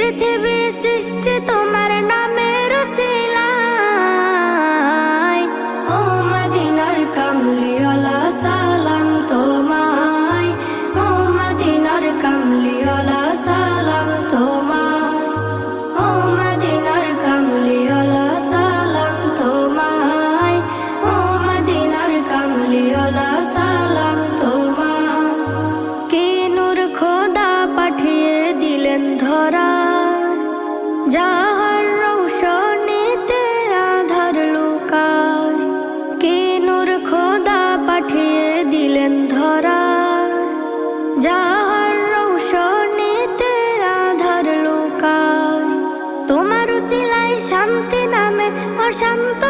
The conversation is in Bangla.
পৃথিবী সৃষ্টি তোমার নামের উসিলায়। ও মদিনার কামলিওয়ালা সালাম তোমায়, ও মদিনার কামলিওয়ালা সালাম তোমায়, ও মদিনার কামলিওয়ালা সালাম তোমায়, ও মদিনার কামলিওয়ালা সালাম তোমায়। কে নূর খোদা পাঠিয়ে দিলেন ধরা, যাহার রৌশনীতে আধার লুকায়। কে নূর খোদা পাঠিয়ে দিলেন ধরা, যাহার রৌশনীতে আধার লুকায়। তোমার উসিলায় শান্তি নামে অশান্ত